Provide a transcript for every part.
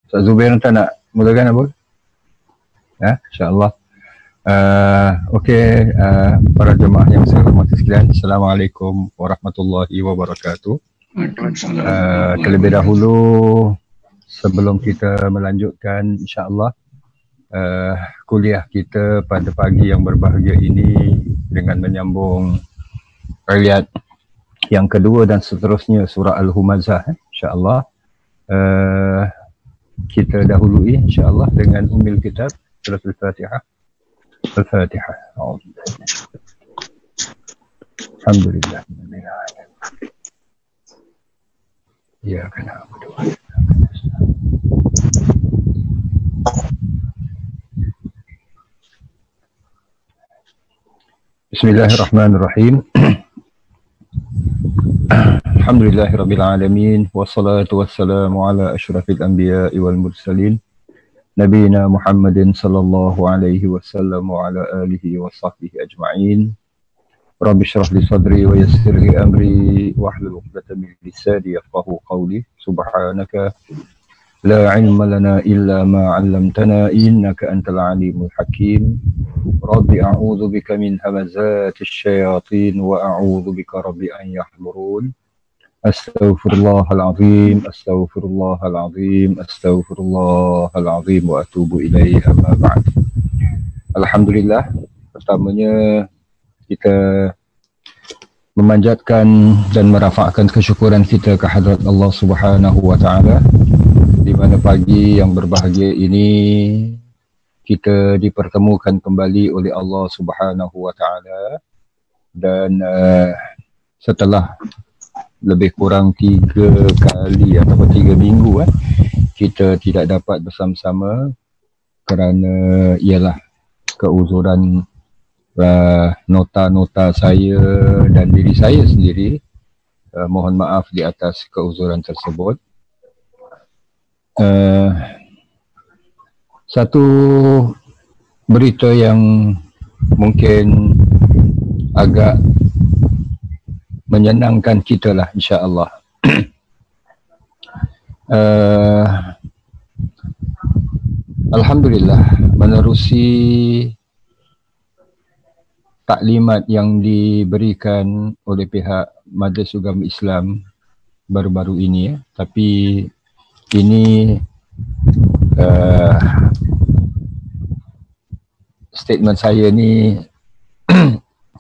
Ustaz Zubair entah nak mulakan apa? Ya, insyaAllah. Okey, para jemaah yang saya hormati sekalian, Assalamualaikum warahmatullahi wabarakatuh. Terlebih dahulu, sebelum kita melanjutkan insyaAllah kuliah kita pada pagi yang berbahagia ini dengan menyambung ayat yang kedua dan seterusnya surah Al-Humazah, insyaAllah. Kita dahului insyaAllah dengan Ummul Kitab surah Al-Fatihah. Al-Fatihah. Alhamdulillah. Ya, kenapa? Bismillahirrahmanirrahim. Alhamdulillahirabbil alamin wassalatu wassalamu ala asyrafil anbiya'i wal mursalin nabiyina Muhammadin sallallahu alaihi wasallam wa ala alihi wa sahbihi ajma'in. Rabbi shrah li sadri wa yassir li amri wahlul 'uqdatam min lisani yafqahu qawli. Subhanaka la 'ilma lana illa ma 'allamtana innaka antal alimul hakim. Rabbi a'udzu bika min hamazatis syayatin wa a'udzu bika rabbi an yahdurun. Astaghfirullahalazim, astaghfirullahalazim, astaghfirullahalazim wa atubu ilaihi amma ba'd. Alhamdulillah, pertamanya kita memanjatkan dan merafakkan kesyukuran kita ke hadrat Allah Subhanahu wa taala, di mana pagi yang berbahagia ini kita dipertemukan kembali oleh Allah Subhanahu wa taala, dan setelah lebih kurang 3 kali atau 3 minggu kita tidak dapat bersama-sama kerana ialah keuzuran nota-nota saya dan diri saya sendiri. Mohon maaf di atas keuzuran tersebut. Satu berita yang mungkin agak menyenangkan kita lah, insyaAllah. Alhamdulillah, menerusi taklimat yang diberikan oleh pihak Majlis Ugama Islam baru-baru ini, tapi ini statement saya ni,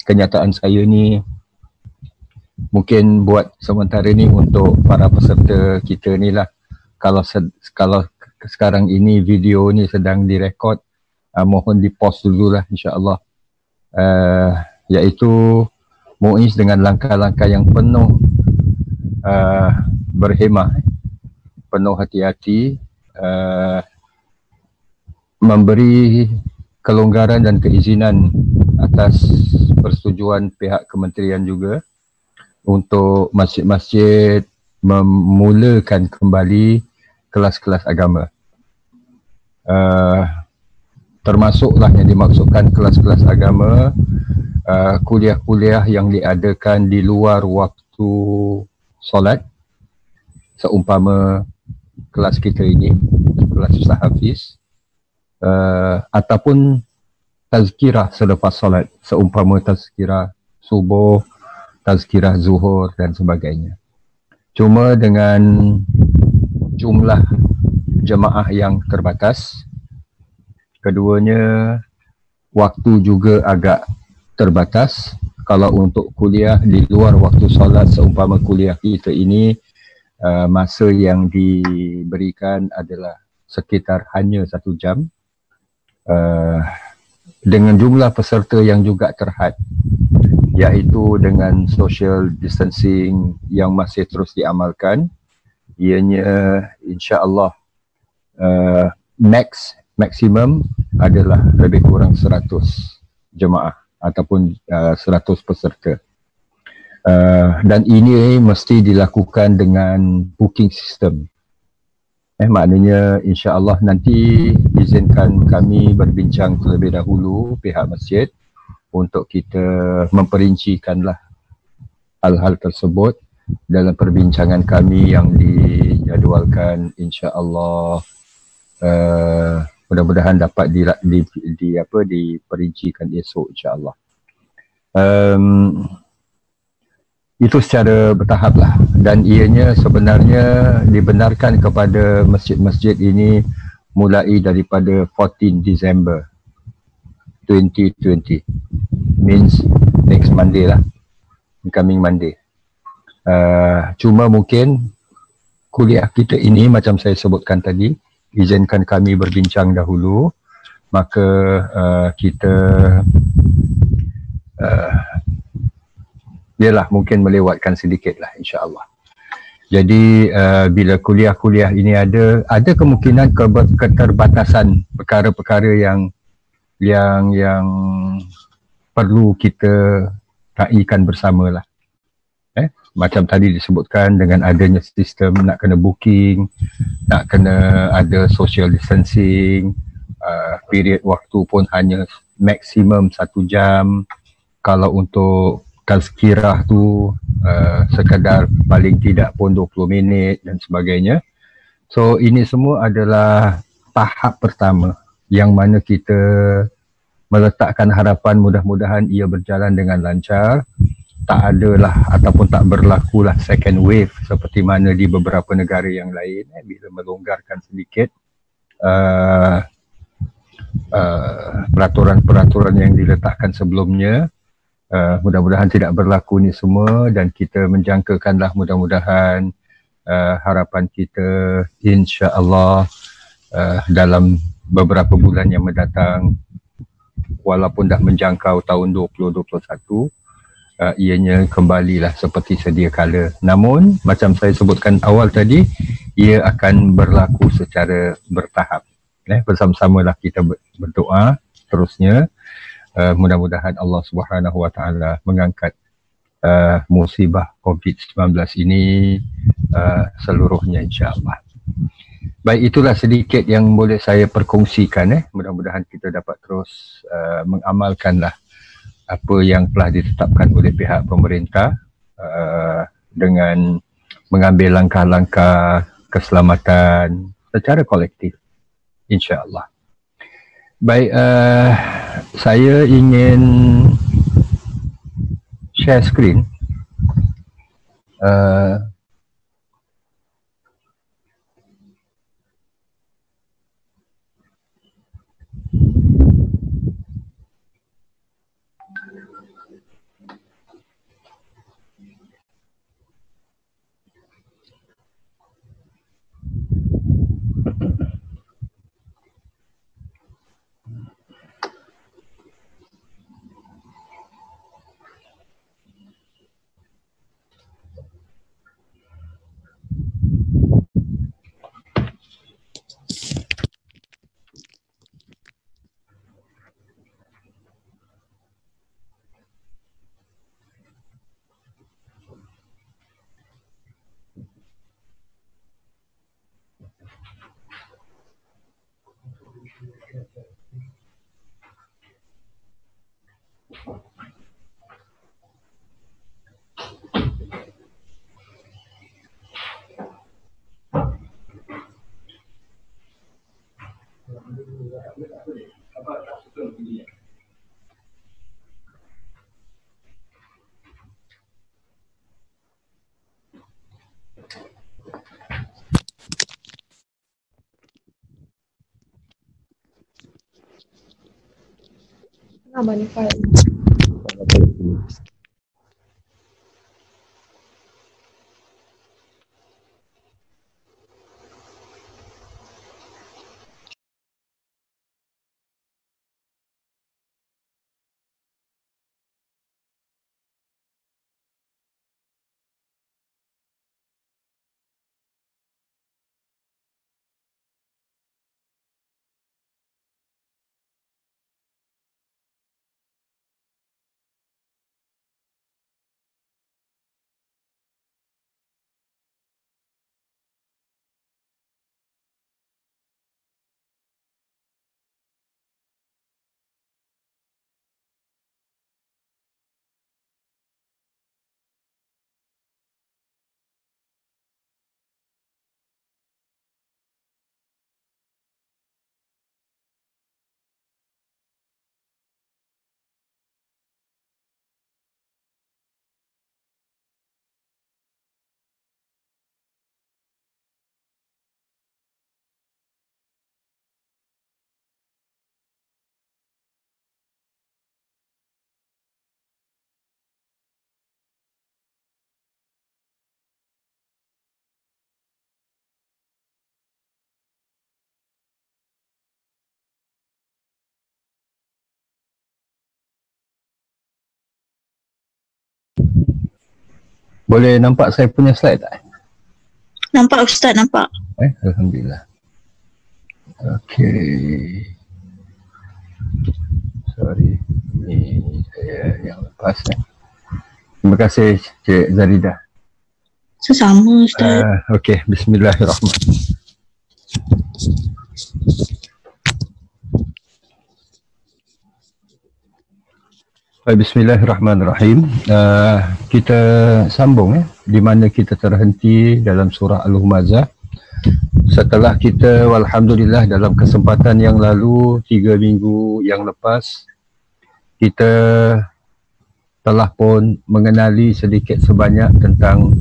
kenyataan saya ni mungkin buat sementara ni untuk para peserta kita ni lah. Kalau sekarang ini video ni sedang direkod, mohon di pause dulu lah, insyaAllah. Iaitu Muiz dengan langkah-langkah yang penuh berhemah, penuh hati-hati, memberi kelonggaran dan keizinan atas persetujuan pihak kementerian juga untuk masjid-masjid memulakan kembali kelas-kelas agama. Termasuklah yang dimaksudkan kelas-kelas agama, kuliah-kuliah yang diadakan di luar waktu solat, seumpama kelas kita ini, kelas Ustaz Hafiz, ataupun tazkirah selepas solat, seumpama tazkirah subuh, tazkirah zuhur dan sebagainya. Cuma dengan jumlah jemaah yang terbatas, keduanya waktu juga agak terbatas. Kalau untuk kuliah di luar waktu solat, seumpama kuliah kita ini, masa yang diberikan adalah sekitar hanya 1 jam, dengan jumlah peserta yang juga terhad, iaitu dengan social distancing yang masih terus diamalkan. Ianya insya-Allah maksimum adalah lebih kurang 100 jemaah ataupun 100 peserta. Dan ini mesti dilakukan dengan booking system. Maknanya insya-Allah nanti izinkan kami berbincang terlebih dahulu pihak masjid untuk kita memperincikanlah hal-hal tersebut dalam perbincangan kami yang dijadualkan insya-Allah Mudah-mudahan dapat diperincikan esok, insya-Allah. Itu secara bertahap lah, dan ianya sebenarnya dibenarkan kepada masjid-masjid ini mulai daripada 14 Disember 2020, means next Monday lah, coming Monday. Cuma mungkin kuliah kita ini macam saya sebutkan tadi, izinkan kami berbincang dahulu, maka kita biarlah mungkin melewatkan sedikit lah, insya-Allah. Jadi bila kuliah-kuliah ini ada kemungkinan keterbatasan perkara-perkara yang perlu kita taikkan bersamalah. Macam tadi disebutkan, dengan adanya sistem nak kena booking, nak kena ada social distancing, period waktu pun hanya maksimum 1 jam. Kalau untuk tazkirah tu sekadar paling tidak pun 20 minit dan sebagainya. So ini semua adalah tahap pertama yang mana kita meletakkan harapan mudah-mudahan ia berjalan dengan lancar. Tak adalah ataupun tak berlakulah second wave seperti mana di beberapa negara yang lain bila melonggarkan sedikit peraturan-peraturan yang diletakkan sebelumnya. Mudah-mudahan tidak berlaku ni semua, dan kita menjangkakanlah mudah-mudahan harapan kita insya-Allah dalam beberapa bulan yang mendatang, walaupun dah menjangkau tahun 2021, ianya kembalilah seperti sedia kala. Namun macam saya sebutkan awal tadi, ia akan berlaku secara bertahap. Bersama-samalah kita berdoa terusnya. Mudah-mudahan Allah Subhanahu Wa Taala mengangkat musibah COVID-19 ini seluruhnya, insya-Allah. Baik, itulah sedikit yang boleh saya perkongsikan. Mudah-mudahan kita dapat terus mengamalkanlah apa yang telah ditetapkan oleh pihak pemerintah dengan mengambil langkah-langkah keselamatan secara kolektif, insya-Allah. Baik, saya ingin share screen. Nama ni file. Boleh nampak saya punya slide tak? Nampak Ustaz, nampak. Alhamdulillah. Okey. Sorry. Ini saya yang lepas. Terima kasih Cik Zaridah. Sesama Ustaz. Okey, bismillahirrahmanirrahim. Bismillahirrahmanirrahim. Kita sambung di mana kita terhenti dalam surah Al-Humazah. Setelah kita walhamdulillah dalam kesempatan yang lalu 3 minggu yang lepas kita telah pun mengenali sedikit sebanyak tentang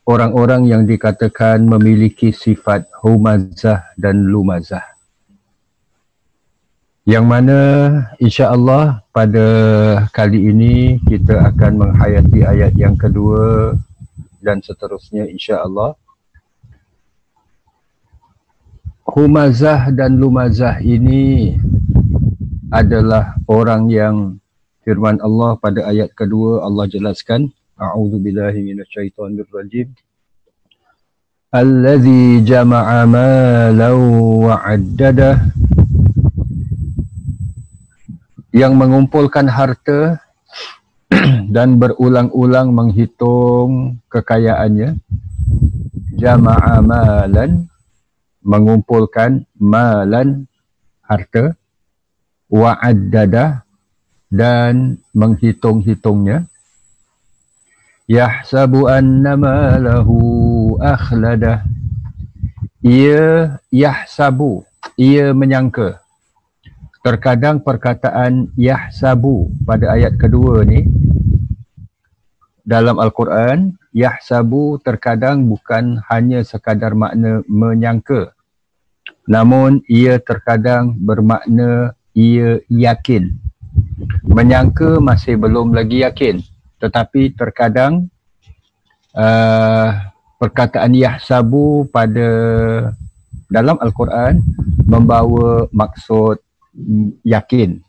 orang-orang yang dikatakan memiliki sifat humazah dan lumazah. Yang mana insya-Allah pada kali ini kita akan menghayati ayat yang kedua dan seterusnya insya-Allah. Humazah dan lumazah ini adalah orang yang firman Allah pada ayat kedua Allah jelaskan, a'udzubillahi minasyaitonirrajim. Allazi jama'a malan wa 'addadah, yang mengumpulkan harta dan berulang-ulang menghitung kekayaannya. Jama'a malan, mengumpulkan malan, harta, wa'addada, dan menghitung-hitungnya. Yahsabu anna malahu akhladah, ia yahsabu, ia menyangka. Terkadang perkataan yahsabu pada ayat kedua ni dalam Al-Quran, yahsabu terkadang bukan hanya sekadar makna menyangka, namun ia terkadang bermakna ia yakin. Menyangka masih belum lagi yakin, tetapi terkadang perkataan yahsabu pada dalam Al-Quran membawa maksud yakin.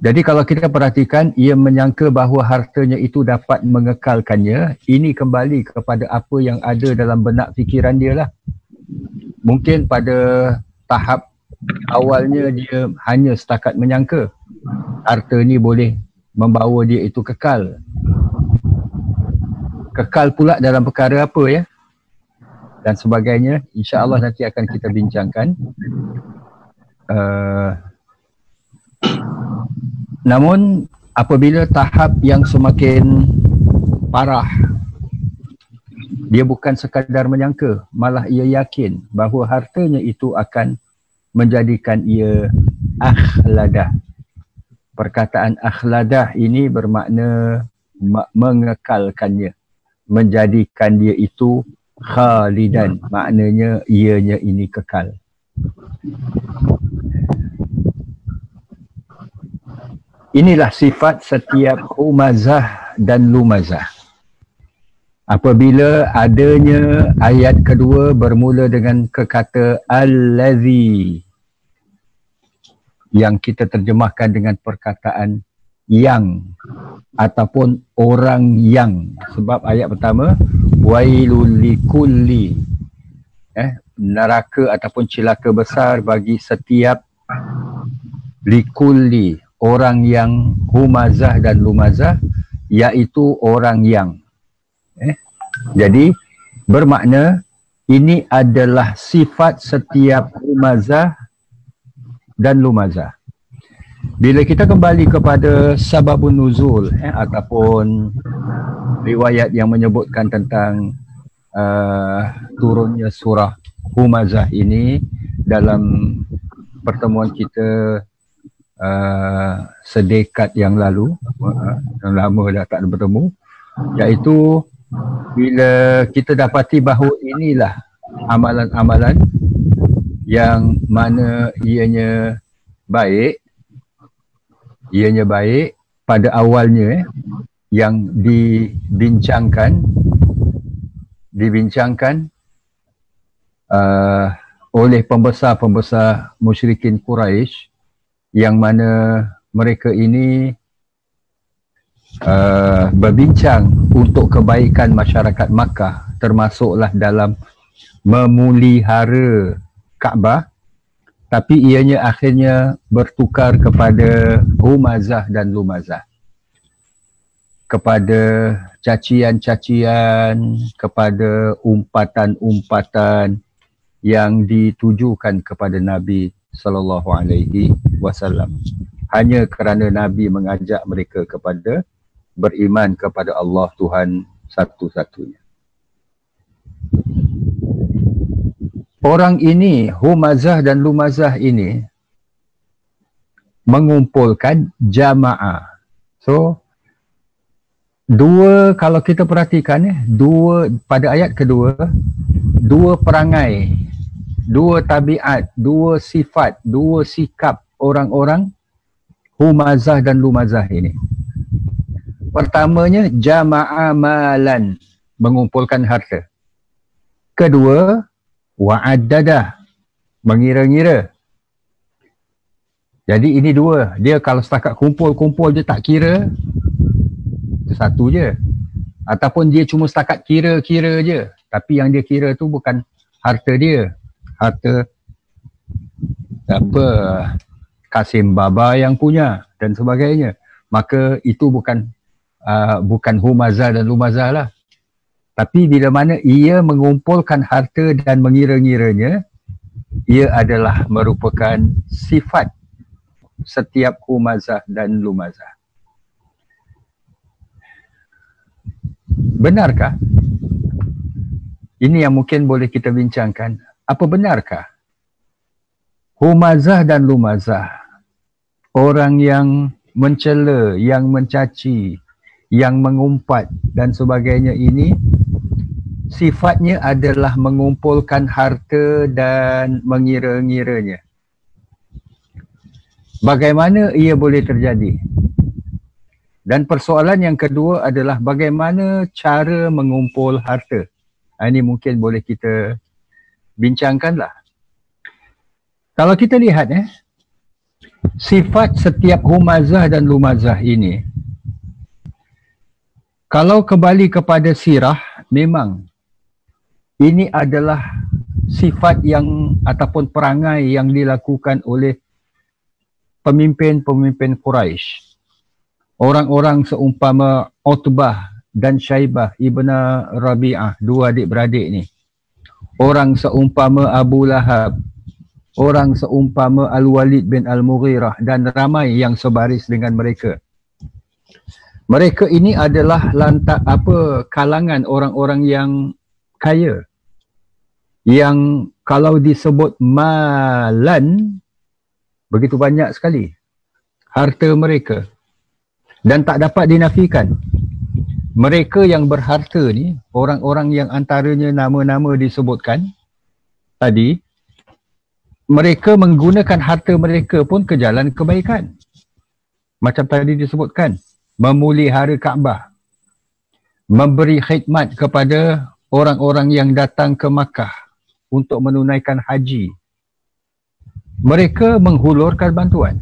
Jadi kalau kita perhatikan, ia menyangka bahawa hartanya itu dapat mengekalkannya. Ini kembali kepada apa yang ada dalam benak fikiran dia lah. Mungkin pada tahap awalnya dia hanya setakat menyangka harta ni boleh membawa dia itu kekal. Kekal pula dalam perkara apa ya? Dan sebagainya. InsyaAllah nanti akan kita bincangkan. Namun apabila tahap yang semakin parah, dia bukan sekadar menyangka, malah ia yakin bahawa hartanya itu akan menjadikan ia akhladah. Perkataan akhladah ini bermakna mengekalkannya, menjadikan dia itu khalidan, maknanya ianya ini kekal. Inilah sifat setiap humazah dan lumazah. Apabila adanya ayat kedua bermula dengan kekata allazi, yang kita terjemahkan dengan perkataan yang ataupun orang yang. Sebab ayat pertama, wailul likulli, neraka ataupun cilaka besar bagi setiap likulli, orang yang humazah dan lumazah, iaitu orang yang. Jadi bermakna ini adalah sifat setiap humazah dan lumazah. Bila kita kembali kepada sababun nuzul ataupun riwayat yang menyebutkan tentang turunnya surah Humazah ini dalam pertemuan kita sedekat yang lalu, yang lama dah tak bertemu, iaitu bila kita dapati bahawa inilah amalan-amalan yang mana ianya baik pada awalnya, yang dibincangkan oleh pembesar-pembesar musyrikin Quraisy, yang mana mereka ini berbincang untuk kebaikan masyarakat Makkah, termasuklah dalam memelihara Kaabah, tapi ianya akhirnya bertukar kepada humazah dan lumazah, kepada cacian-cacian, kepada umpatan-umpatan yang ditujukan kepada Nabi sallallahu alaihi wasallam, hanya kerana Nabi mengajak mereka kepada beriman kepada Allah Tuhan satu-satunya. Orang ini, humazah dan lumazah ini, mengumpulkan jamaah. So, kalau kita perhatikan, pada ayat kedua, dua perangai, dua tabiat, dua sifat, dua sikap orang-orang humazah dan lumazah ini. Pertamanya, jamaah malan, mengumpulkan harta. Kedua, wa'addadah, mengira-ngira. Jadi ini dua. Dia kalau setakat kumpul-kumpul dia tak kira, itu satu je. Ataupun dia cuma setakat kira-kira je. Tapi yang dia kira tu bukan harta dia. Harta Kasim Baba yang punya dan sebagainya. Maka itu bukan humazah dan lumazah lah. Tapi bila mana ia mengumpulkan harta dan mengira-ngiranya, ia adalah merupakan sifat setiap humazah dan lumazah. Benarkah? Ini yang mungkin boleh kita bincangkan. Apa benarkah humazah dan lumazah, orang yang mencela, yang mencaci, yang mengumpat dan sebagainya ini, sifatnya adalah mengumpulkan harta dan mengira-ngiranya? Bagaimana ia boleh terjadi? Dan persoalan yang kedua adalah bagaimana cara mengumpul harta. Ini mungkin boleh kita bincangkanlah. Kalau kita lihat sifat setiap humazah dan lumazah ini, kalau kembali kepada sirah, memang ini adalah sifat yang ataupun perangai yang dilakukan oleh pemimpin-pemimpin Quraisy. Orang-orang seumpama Utbah dan Syaibah ibn Rabi'ah, dua adik-beradik ni. Orang seumpama Abu Lahab, orang seumpama Al-Walid bin Al-Mughirah dan ramai yang sebaris dengan mereka. Mereka ini adalah kalangan orang-orang yang kaya, yang kalau disebut malan, begitu banyak sekali harta mereka dan tak dapat dinafikan. Mereka yang berharta ni, orang-orang yang antaranya nama-nama disebutkan tadi, mereka menggunakan harta mereka pun ke jalan kebaikan. Macam tadi disebutkan, memelihara Kaabah, memberi khidmat kepada orang-orang yang datang ke Makkah untuk menunaikan haji. Mereka menghulurkan bantuan.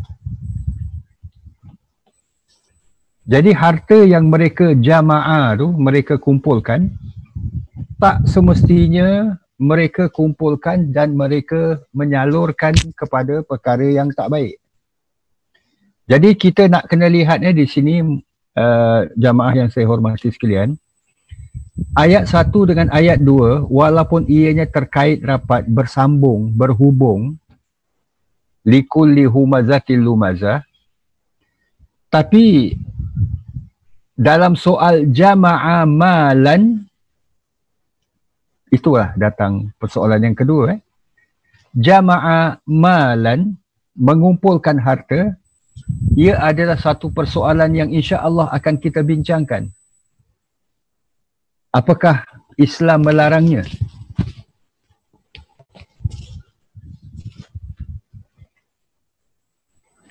Jadi harta yang mereka jamaah tu, mereka kumpulkan, tak semestinya mereka kumpulkan dan mereka menyalurkan kepada perkara yang tak baik. Jadi kita nak kena lihatnya di sini, jamaah yang saya hormati sekalian, ayat 1 dengan ayat 2, walaupun ianya terkait rapat, bersambung, berhubung, likulli humazatil lumazah, tapi dalam soal jama'a malan, itulah datang persoalan yang kedua. Jama'a malan, mengumpulkan harta, ia adalah satu persoalan yang insya-Allah akan kita bincangkan. Apakah Islam melarangnya?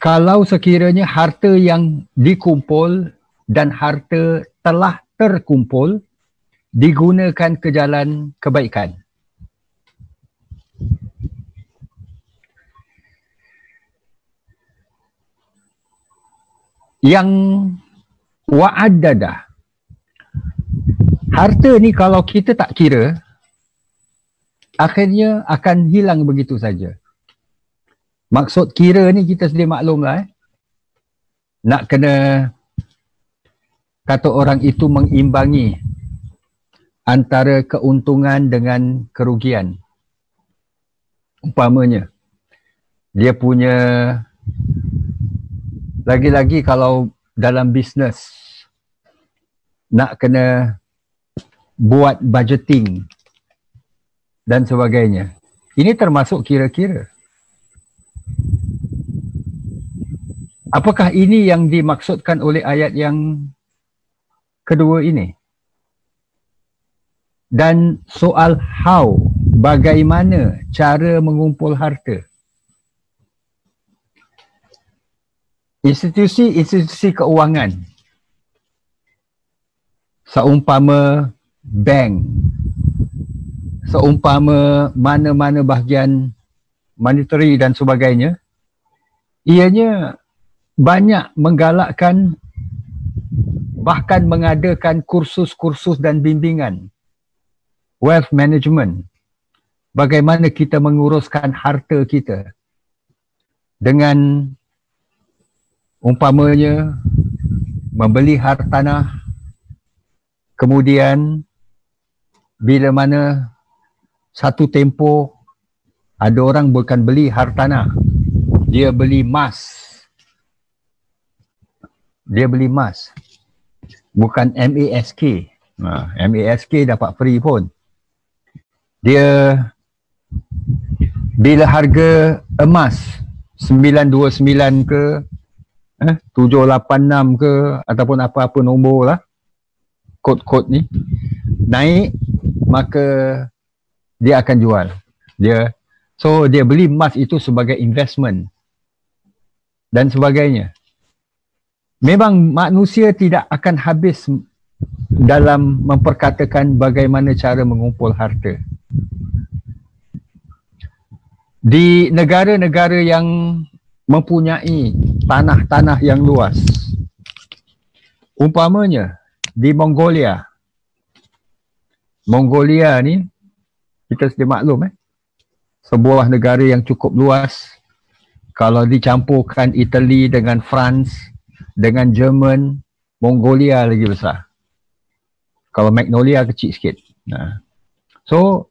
Kalau sekiranya harta yang dikumpul dan harta telah terkumpul digunakan ke jalan kebaikan. Yang wa'addadah. Harta ni kalau kita tak kira, akhirnya akan hilang begitu saja. Maksud kira ni kita sedia maklum lah. Nak kena, kata orang itu mengimbangi antara keuntungan dengan kerugian. Umpamanya, dia punya, lagi-lagi kalau dalam bisnes, nak kena buat budgeting dan sebagainya. Ini termasuk kira-kira. Apakah ini yang dimaksudkan oleh ayat yang kedua ini? Dan soal how, bagaimana cara mengumpul harta. Institusi keuangan, seumpama bank, seumpama mana-mana bahagian monetary dan sebagainya, ianya banyak menggalakkan, bahkan mengadakan kursus-kursus dan bimbingan wealth management, bagaimana kita menguruskan harta kita dengan umpamanya membeli hartanah, kemudian bila mana satu tempoh ada orang bukan beli hartanah, dia beli emas. Dia beli emas, bukan MASK. MASK dapat free pun. Dia bila harga emas 929 ke 786 ke ataupun apa-apa nombor lah, kod-kod ni naik, maka dia akan jual. So dia beli emas itu sebagai investment dan sebagainya. Memang manusia tidak akan habis dalam memperkatakan bagaimana cara mengumpul harta. Di negara-negara yang mempunyai tanah-tanah yang luas, umpamanya di Mongolia. Mongolia ni kita sedia maklum sebuah negara yang cukup luas. Kalau dicampurkan Italy dengan France dengan Jerman, Mongolia lagi besar. Kalau Magnolia kecil sikit. So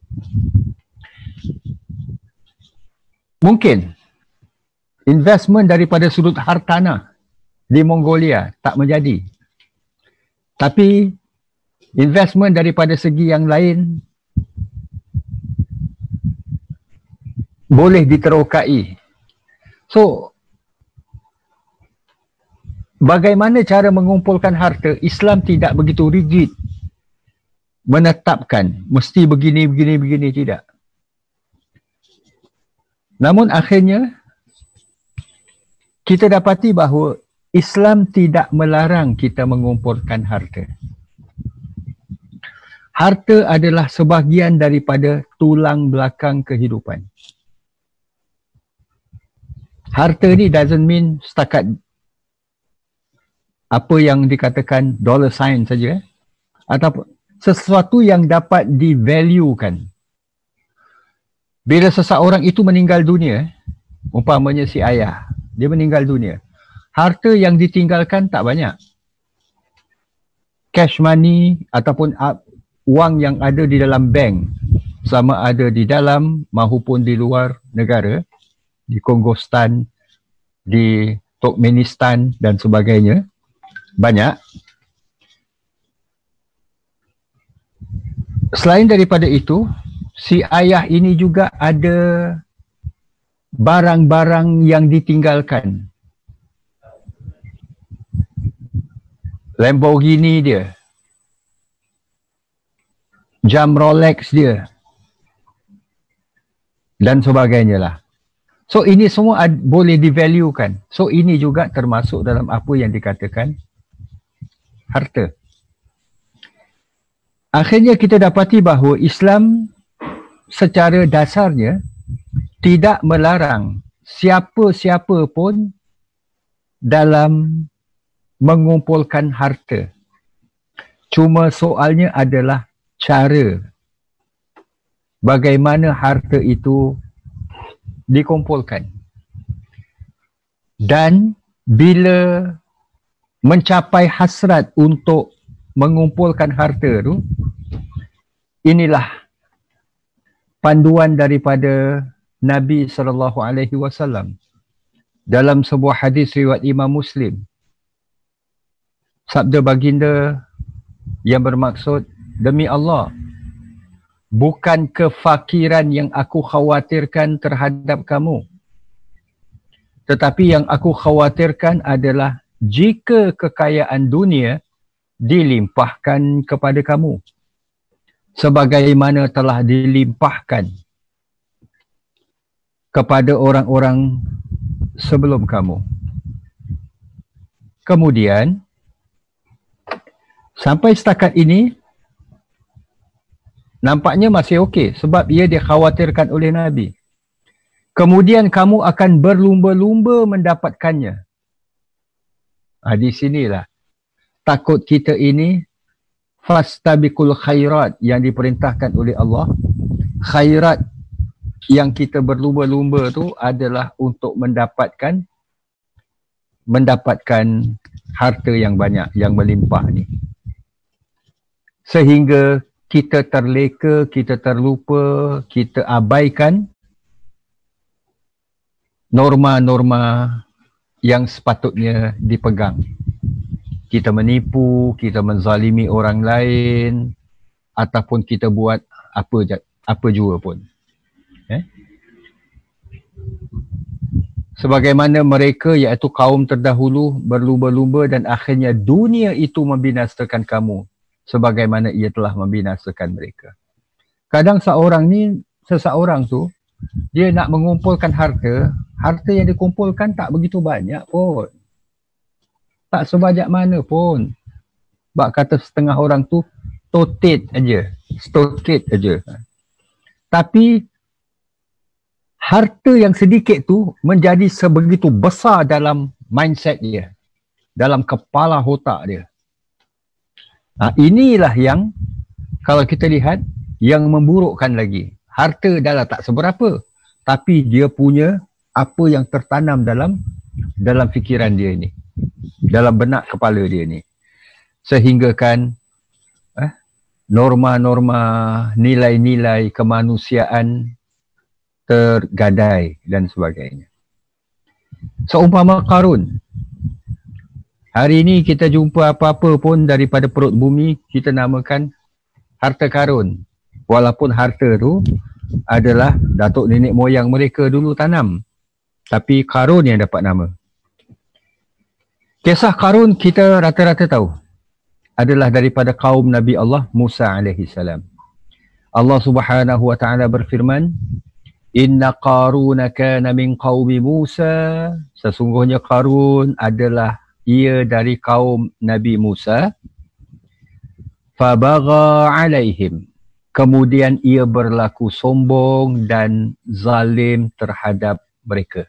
mungkin investment daripada sudut hartanah di Mongolia tak menjadi. Tapi investment daripada segi yang lain boleh diterokai. So bagaimana cara mengumpulkan harta? Islam tidak begitu rigid menetapkan mesti begini, tidak. Namun akhirnya kita dapati bahawa Islam tidak melarang kita mengumpulkan harta. Harta adalah sebahagian daripada tulang belakang kehidupan. Harta ni doesn't mean setakat apa yang dikatakan dollar sign saja, ataupun sesuatu yang dapat divaluekan. Bila seseorang itu meninggal dunia, umpamanya si ayah, dia meninggal dunia, harta yang ditinggalkan tak banyak. Cash money ataupun wang yang ada di dalam bank, sama ada di dalam maupun di luar negara, di Kongostan, di Turkmenistan dan sebagainya, banyak. Selain daripada itu, si ayah ini juga ada barang-barang yang ditinggalkan. Lamborghini dia, jam Rolex dia, dan sebagainya lah. So ini semua boleh divaluekan. So ini juga termasuk dalam apa yang dikatakan harta. Akhirnya kita dapati bahawa Islam secara dasarnya tidak melarang siapa-siapa pun dalam mengumpulkan harta. Cuma soalnya adalah cara bagaimana harta itu dikumpulkan. Dan bila mencapai hasrat untuk mengumpulkan harta tu, inilah panduan daripada Nabi SAW dalam sebuah hadis riwayat Imam Muslim. Sabda baginda yang bermaksud, demi Allah, bukan kefakiran yang aku khawatirkan terhadap kamu, tetapi yang aku khawatirkan adalah jika kekayaan dunia dilimpahkan kepada kamu sebagaimana telah dilimpahkan kepada orang-orang sebelum kamu. Kemudian sampai setakat ini nampaknya masih okey sebab ia dikhawatirkan oleh Nabi. Kemudian kamu akan berlumba-lumba mendapatkannya. Di sinilah takut kita ini fastabiqul khairat yang diperintahkan oleh Allah. Khairat yang kita berlumba-lumba tu adalah untuk mendapatkan harta yang banyak, yang melimpah ni. Sehingga kita terleka, kita terlupa, kita abaikan norma-norma yang sepatutnya dipegang. Kita menipu, kita menzalimi orang lain, ataupun kita buat apa jua pun. Sebagaimana mereka, iaitu kaum terdahulu, berlumba-lumba dan akhirnya dunia itu membinasakan kamu sebagaimana ia telah membinasakan mereka. Kadang seseorang tu dia nak mengumpulkan harta yang dikumpulkan tak begitu banyak pun. Tak sebanyak mana pun. Bak kata setengah orang tu stoket aja. Tapi harta yang sedikit tu menjadi sebegitu besar dalam mindset dia, dalam kepala otak dia. Inilah yang kalau kita lihat yang memburukkan lagi. Harta dah tak seberapa, tapi dia punya apa yang tertanam dalam fikiran dia ni, dalam benak kepala dia ni, sehingga kan norma-norma, nilai-nilai kemanusiaan tergadai dan sebagainya. Seumpama Qarun, hari ini kita jumpa apa-apa pun daripada perut bumi, kita namakan harta karun. Walaupun harta tu adalah datuk nenek moyang mereka dulu tanam, tapi Qarun yang dapat nama. Kisah Qarun kita rata-rata tahu adalah daripada kaum Nabi Allah Musa alaihi salam. Allah Subhanahu wa taala berfirman, Inna Qaruna kana min qaumi Musa. Sesungguhnya Qarun adalah ia dari kaum Nabi Musa. Fabagha alaihim. Kemudian ia berlaku sombong dan zalim terhadap mereka.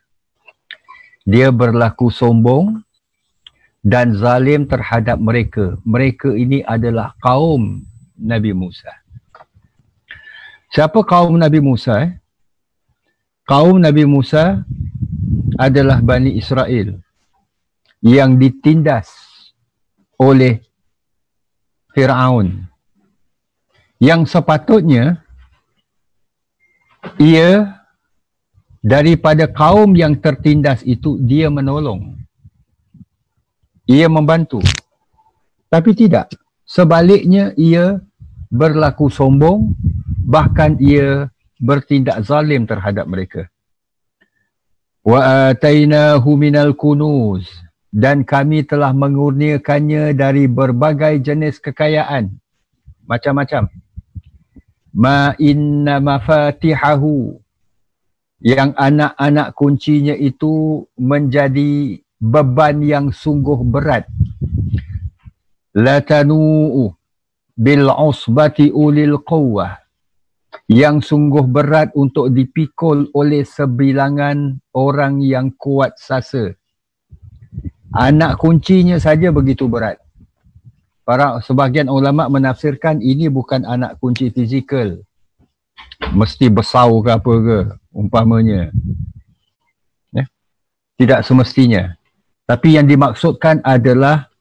Dia berlaku sombong dan zalim terhadap mereka. Mereka ini adalah kaum Nabi Musa. Siapa kaum Nabi Musa? Kaum Nabi Musa adalah Bani Israel yang ditindas oleh Fir'aun, yang sepatutnya ia daripada kaum yang tertindas itu dia menolong, ia membantu, tapi tidak. Sebaliknya ia berlaku sombong, bahkan ia bertindak zalim terhadap mereka. Wa atainahu minal kunuz, dan kami telah mengurniakannya dari berbagai jenis kekayaan, macam-macam. Ma inna mafatihahu, yang anak-anak kuncinya itu menjadi beban yang sungguh berat. Latanu'u bil usbati ulil quwwah, yang sungguh berat untuk dipikul oleh sebilangan orang yang kuat sasa. Anak kuncinya saja begitu berat. Sebahagian ulama menafsirkan ini bukan anak kunci fizikal. Mesti besar ke apa ke, umpamanya. Ya? Tidak semestinya. Tapi yang dimaksudkan adalah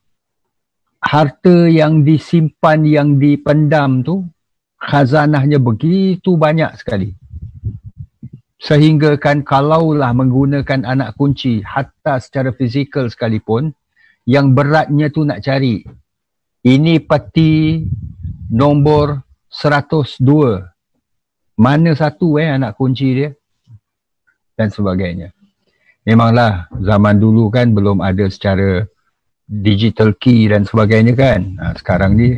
harta yang disimpan, yang dipendam tu, khazanahnya begitu banyak sekali. Sehingga kan kalaulah menggunakan anak kunci, hatta secara fizikal sekalipun, yang beratnya tu nak cari. Ini peti nombor 102. Mana satu anak kunci dia? Dan sebagainya. Memanglah zaman dulu kan belum ada secara digital key dan sebagainya kan. Sekarang ni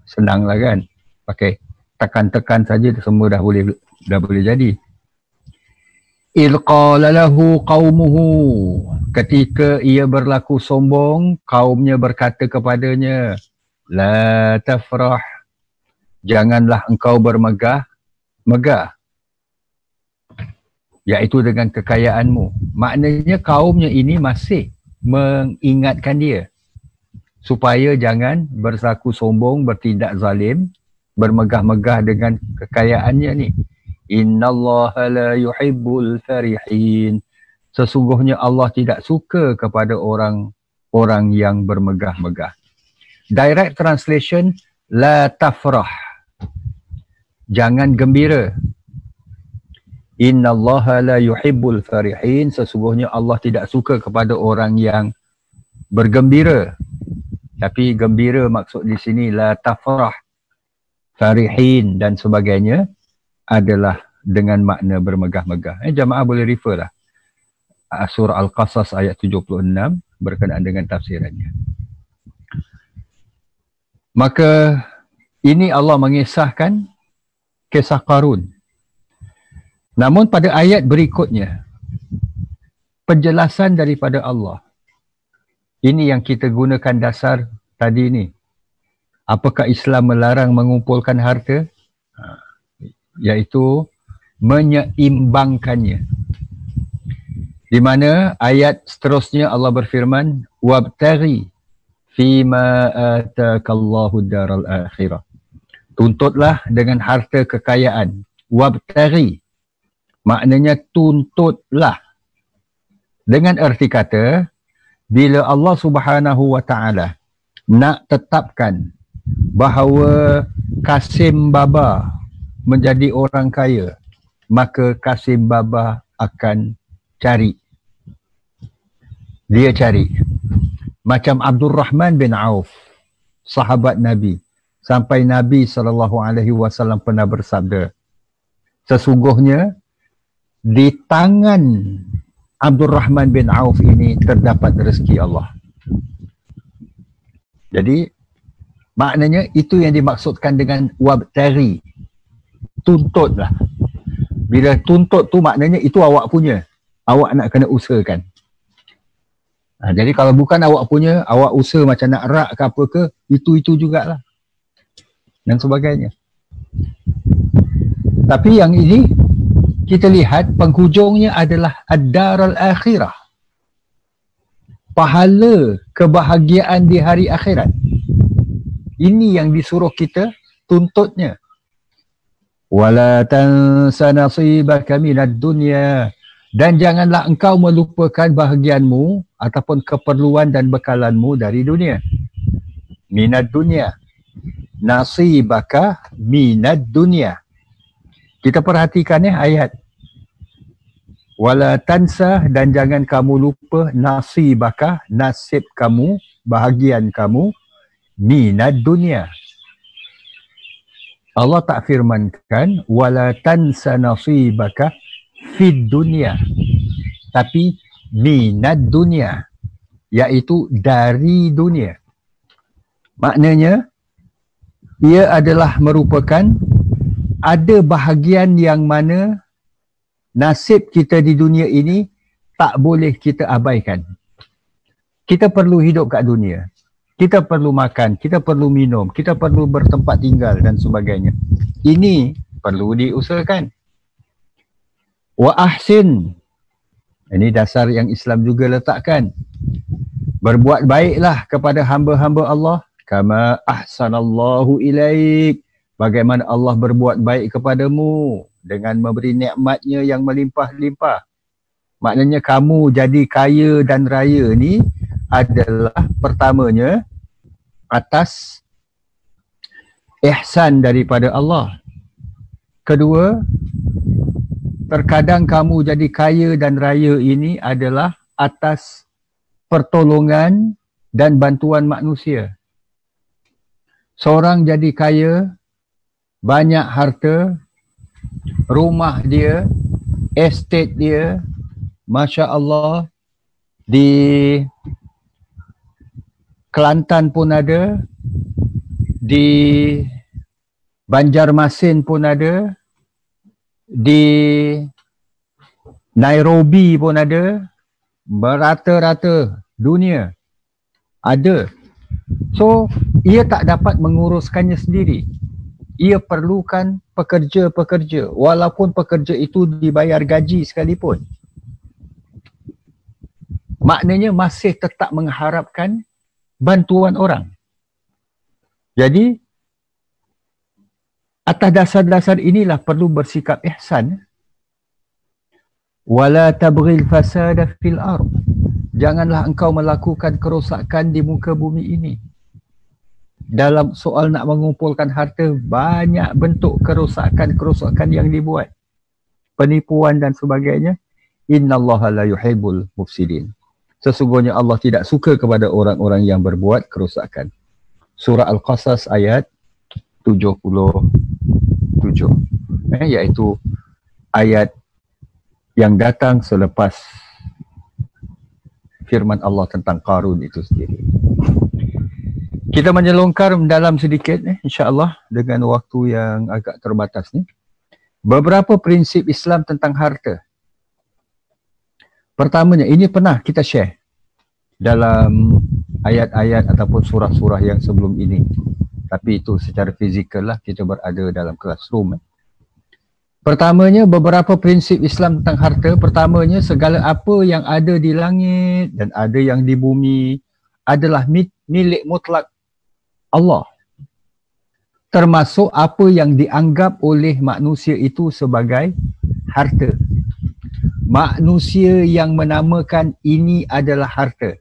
senanglah kan. Pakai tekan-tekan saja semua dah boleh jadi. إِذْ قَالَ لَهُ قَوْمُهُ, ketika ia berlaku sombong, kaumnya berkata kepadanya, لَا تَفْرَحْ, janganlah engkau bermegah, iaitu dengan kekayaanmu. Maknanya kaumnya ini masih mengingatkan dia supaya jangan berlaku sombong, bertindak zalim, bermegah-megah dengan kekayaannya ni. Innallaha la yuhibbul farihin. Sesungguhnya Allah tidak suka kepada orang yang bermegah-megah. Direct translation, la tafrah, jangan gembira. Innallaha la yuhibbul farihin. Sesungguhnya Allah tidak suka kepada orang yang bergembira. Tapi gembira maksud di sini la tafrah, farihin dan sebagainya adalah dengan makna bermegah-megah. Jamaah boleh refer lah. Surah Al-Qasas ayat 76 berkenaan dengan tafsirannya. Maka ini Allah mengisahkan kisah Qarun. Namun pada ayat berikutnya, penjelasan daripada Allah. Ini yang kita gunakan dasar tadi ni. Apakah Islam melarang mengumpulkan harta? Iaitu menyeimbangkannya. Di mana ayat seterusnya Allah berfirman, wabtaghi fima atakallahu daral akhirah. Tuntutlah dengan harta kekayaan. Wabtaghi, maknanya tuntutlah. Dengan erti kata, bila Allah Subhanahu wa ta'ala nak tetapkan bahawa Kasim Baba menjadi orang kaya, maka Kasim Baba akan cari. Dia cari. Macam Abdul Rahman bin Auf, sahabat Nabi. Sampai Nabi SAW pernah bersabda, sesungguhnya di tangan Abdul Rahman bin Auf ini terdapat rezeki Allah. Jadi maknanya itu yang dimaksudkan dengan wabtari. Tuntutlah. Bila tuntut tu maknanya itu awak punya. Awak nak kena usahakan. Jadi kalau bukan awak punya, awak usaha macam nak rak ke apa ke, itu jugalah. Dan sebagainya. Tapi yang ini, kita lihat penghujungnya adalah ad-daral akhirah. Pahala kebahagiaan di hari akhirat. Ini yang disuruh kita tuntutnya. Wala tansa nasibaka minad dunya, dan janganlah engkau melupakan bahagianmu ataupun keperluan dan bekalanmu dari dunia. Minad dunya, nasibaka minad dunya. Kita perhatikan ayat. Wala tansa, dan jangan kamu lupa nasibaka, nasib kamu, bahagian kamu, minad dunya. Allah tak firmankan wala tansa nasibaka fid dunya, tapi minad dunya, iaitu dari dunia. Maknanya ia adalah merupakan ada bahagian yang mana nasib kita di dunia ini tak boleh kita abaikan. Kita perlu hidup kat dunia. Kita perlu makan, kita perlu minum, kita perlu bertempat tinggal dan sebagainya. Ini perlu diusahakan. Wa ahsin. Ini dasar yang Islam juga letakkan. Berbuat baiklah kepada hamba-hamba Allah. Kama ahsanallahu ilaik. Bagaimana Allah berbuat baik kepadamu dengan memberi nikmatnya yang melimpah-limpah. Maknanya kamu jadi kaya dan raya ni adalah pertamanya atas ihsan daripada Allah. Kedua, terkadang kamu jadi kaya dan raya ini adalah atas pertolongan dan bantuan manusia. Seorang jadi kaya, banyak harta, rumah dia, estate dia, Masya Allah, di Kelantan pun ada, di Banjarmasin pun ada, di Nairobi pun ada, merata-rata dunia ada. So, ia tak dapat menguruskannya sendiri. Ia perlukan pekerja-pekerja, walaupun pekerja itu dibayar gaji sekalipun. Maknanya masih tetap mengharapkan bantuan orang. Jadi, atas dasar-dasar inilah perlu bersikap ihsan. Wala tabghil fasada fil ard. Janganlah engkau melakukan kerosakan di muka bumi ini. Dalam soal nak mengumpulkan harta, banyak bentuk kerosakan-kerosakan yang dibuat. Penipuan dan sebagainya. Innallaha la yuhibbul mufsidin. Sesungguhnya Allah tidak suka kepada orang-orang yang berbuat kerosakan. Surah Al-Qasas ayat 77. Iaitu ayat yang datang selepas firman Allah tentang Qarun itu sendiri. Kita menyelongkar dalam sedikit insya-Allah dengan waktu yang agak terbatas ni. Beberapa prinsip Islam tentang harta. Pertamanya, ini pernah kita share dalam ayat-ayat ataupun surah-surah yang sebelum ini. Tapi itu secara fizikal lah, kita berada dalam classroom. Pertamanya, beberapa prinsip Islam tentang harta. Pertamanya, segala apa yang ada di langit dan ada yang di bumi adalah milik mutlak Allah. Termasuk apa yang dianggap oleh manusia itu sebagai harta. Manusia yang menamakan ini adalah harta.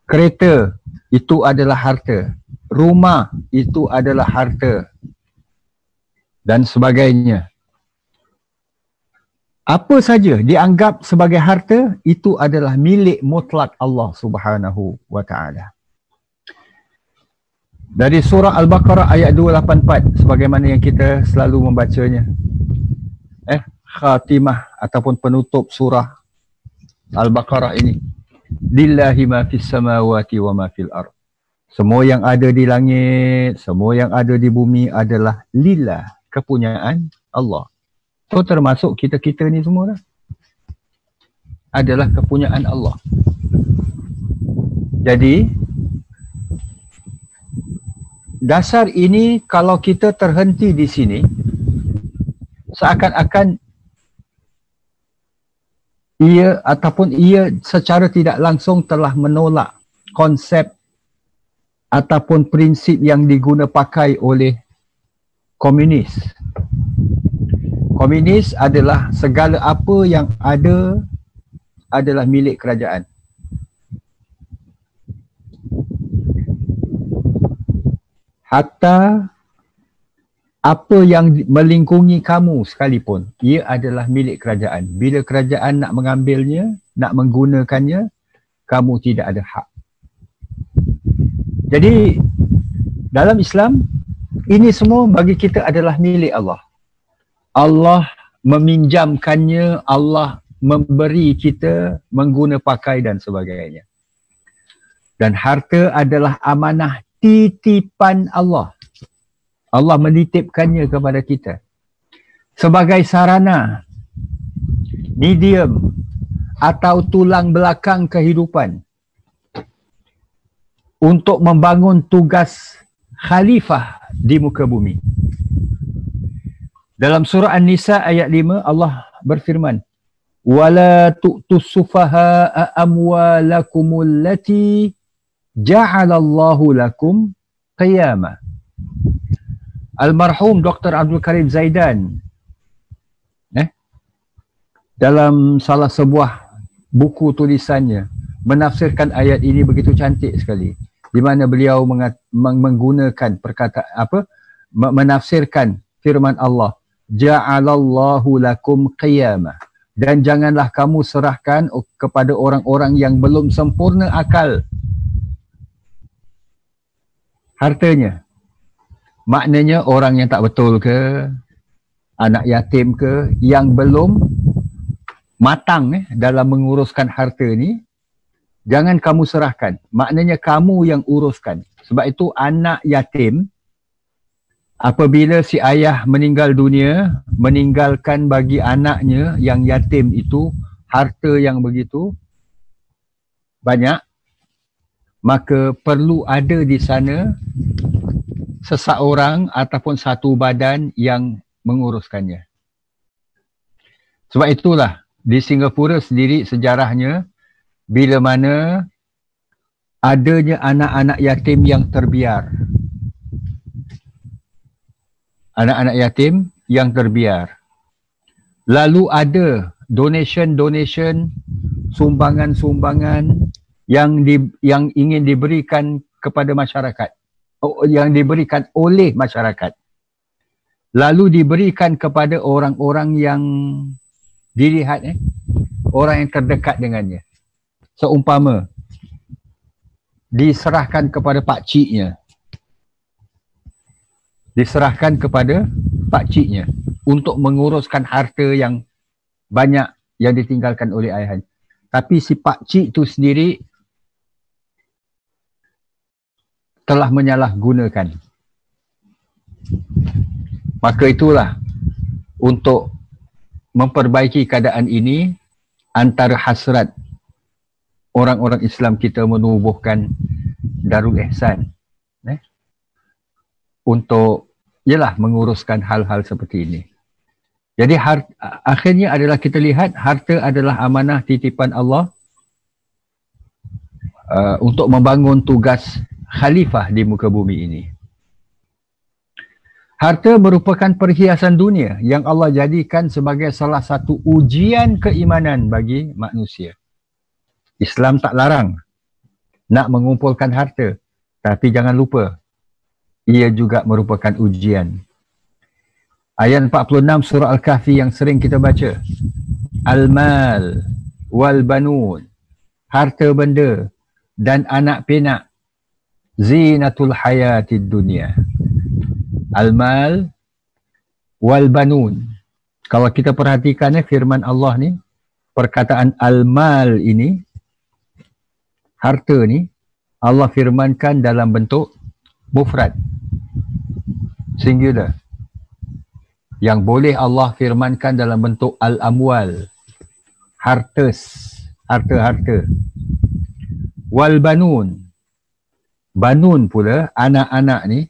Kereta itu adalah harta. Rumah itu adalah harta. Dan sebagainya. Apa saja dianggap sebagai harta, itu adalah milik mutlak Allah Subhanahu wa ta'ala. Dari surah Al-Baqarah ayat 284, sebagaimana yang kita selalu membacanya. Khatimah ataupun penutup surah Al-Baqarah ini. Lillahi ma fis samawati wa ma fil ard. Semua yang ada di langit, semua yang ada di bumi adalah lillah, kepunyaan Allah. So termasuk kita-kita ni semua lah, adalah kepunyaan Allah. Jadi dasar ini kalau kita terhenti di sini, seakan-akan ia ataupun ia secara tidak langsung telah menolak konsep ataupun prinsip yang diguna pakai oleh komunis. Komunis adalah segala apa yang ada adalah milik kerajaan. Hatta apa yang melingkungi kamu sekalipun, ia adalah milik kerajaan. Bila kerajaan nak mengambilnya, nak menggunakannya, kamu tidak ada hak. Jadi dalam Islam, ini semua bagi kita adalah milik Allah. Allah meminjamkannya, Allah memberi kita mengguna pakai dan sebagainya. Dan harta adalah amanah titipan Allah. Allah menitipkannya kepada kita sebagai sarana, medium atau tulang belakang kehidupan untuk membangun tugas khalifah di muka bumi. Dalam surah An-Nisa ayat 5 Allah berfirman, wala tu'tus sufaha'a amwalakumul lati ja'alallahu lakum qiyamah. Almarhum Dr. Abdul Karim Zaidan dalam salah sebuah buku tulisannya menafsirkan ayat ini begitu cantik sekali, di mana beliau menggunakan menafsirkan firman Allah, ja'alallahu lakum qiyamah, dan janganlah kamu serahkan kepada orang-orang yang belum sempurna akal hartanya. Maknanya orang yang tak betul ke, anak yatim ke, yang belum matang dalam menguruskan harta ni, jangan kamu serahkan. Maknanya kamu yang uruskan. Sebab itu anak yatim, apabila si ayah meninggal dunia, meninggalkan bagi anaknya yang yatim itu harta yang begitu banyak, maka perlu ada di sana seseorang ataupun satu badan yang menguruskannya. Sebab itulah di Singapura sendiri sejarahnya, bila mana adanya anak-anak yatim yang terbiar. Anak-anak yatim yang terbiar. Lalu ada donation, sumbangan-sumbangan yang ingin diberikan kepada masyarakat. Yang diberikan oleh masyarakat. Lalu diberikan kepada orang-orang yang dilihat, orang yang terdekat dengannya. Seumpama diserahkan kepada pakciknya. Diserahkan kepada pakciknya untuk menguruskan harta yang banyak yang ditinggalkan oleh ayahnya. Tapi si pakcik itu sendiri telah menyalahgunakan. Maka itulah, untuk memperbaiki keadaan ini, antara hasrat orang-orang Islam kita menubuhkan Darul Ihsan untuk menguruskan hal-hal seperti ini. Jadi akhirnya adalah kita lihat harta adalah amanah titipan Allah untuk membangun tugas khalifah di muka bumi ini. Harta merupakan perhiasan dunia yang Allah jadikan sebagai salah satu ujian keimanan bagi manusia. Islam tak larang nak mengumpulkan harta, tapi jangan lupa ia juga merupakan ujian. Ayat 46 surah Al-Kahfi yang sering kita baca. Al-mal wal banun, harta benda dan anak pinak, zinatul hayatid dunia. Al-mal wal banun. Kalau kita perhatikan firman Allah ni, perkataan al-mal ini, harta ni, Allah firmankan dalam bentuk mufrad, singular. Yang boleh Allah firmankan dalam bentuk al-amwal, harta-harta. Wal banun, banun pula anak-anak ni,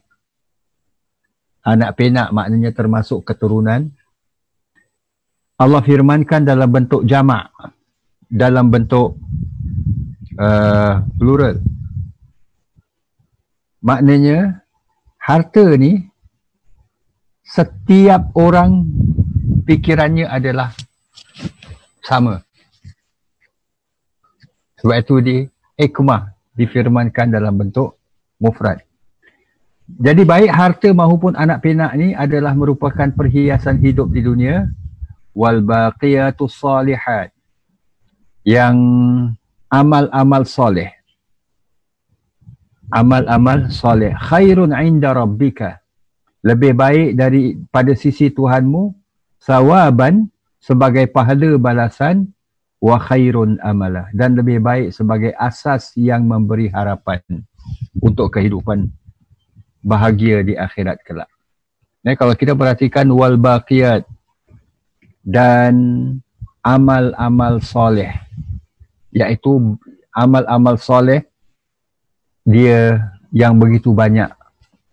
anak penak maknanya termasuk keturunan, Allah firmankan dalam bentuk jamak, dalam bentuk plural. Maknanya harta ni setiap orang fikirannya adalah sama. Sebab itu hikmah difirmankan dalam bentuk mufrad. Jadi baik harta maupun anak pinak ni adalah merupakan perhiasan hidup di dunia. Wal baqiyatus salihat, yang amal-amal soleh. Amal-amal soleh. Khairun inda rabbika, lebih baik daripada sisi Tuhanmu. Sawaban, sebagai pahala balasan. Wa khairun amalah, dan lebih baik sebagai asas yang memberi harapan untuk kehidupan bahagia di akhirat kelak. Kalau kita perhatikan wal baqiyat dan amal-amal soleh, iaitu amal-amal soleh dia yang begitu banyak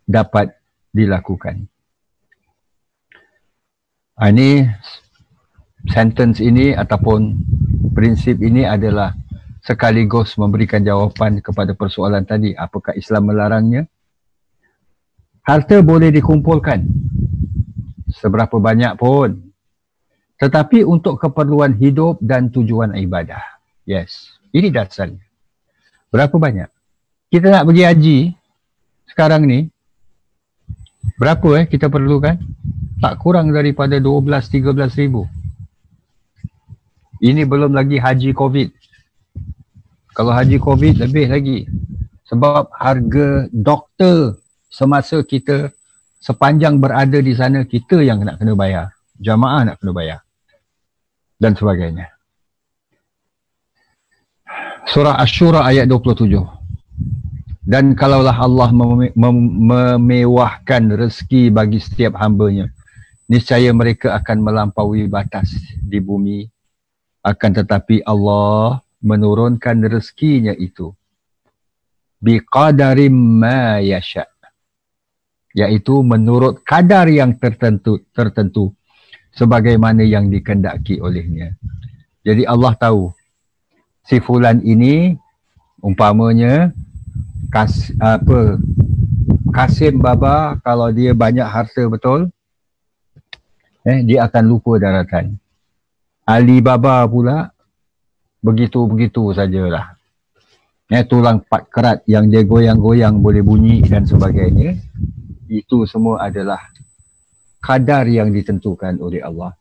dapat dilakukan. Ini sentence ini ataupun prinsip ini adalah sekaligus memberikan jawapan kepada persoalan tadi, apakah Islam melarangnya? Harta boleh dikumpulkan seberapa banyak pun, tetapi untuk keperluan hidup dan tujuan ibadah. Yes, ini dasarnya. Berapa banyak? Kita nak pergi haji sekarang ni, berapa kita perlukan? Tak kurang daripada 12-13 ribu. Ini belum lagi haji COVID. Kalau haji COVID lebih lagi. Sebab harga doktor semasa kita sepanjang berada di sana, kita yang nak kena bayar. Jamaah nak kena bayar. Dan sebagainya. Surah Asy-Syura ayat 27. Dan kalaulah Allah memewahkan rezeki bagi setiap hambanya, niscaya mereka akan melampaui batas di bumi. Akan tetapi Allah menurunkan rezekinya itu biqadarim ma yasha', iaitu menurut kadar yang tertentu sebagaimana yang dikehendaki olehnya. Jadi Allah tahu si fulan ini umpamanya Kasim Baba, kalau dia banyak harta betul, dia akan lupa daratan. Ali Baba pula begitu-begitu sajalah. Tulang pat kerat yang dia goyang-goyang boleh bunyi dan sebagainya. Itu semua adalah kadar yang ditentukan oleh Allah.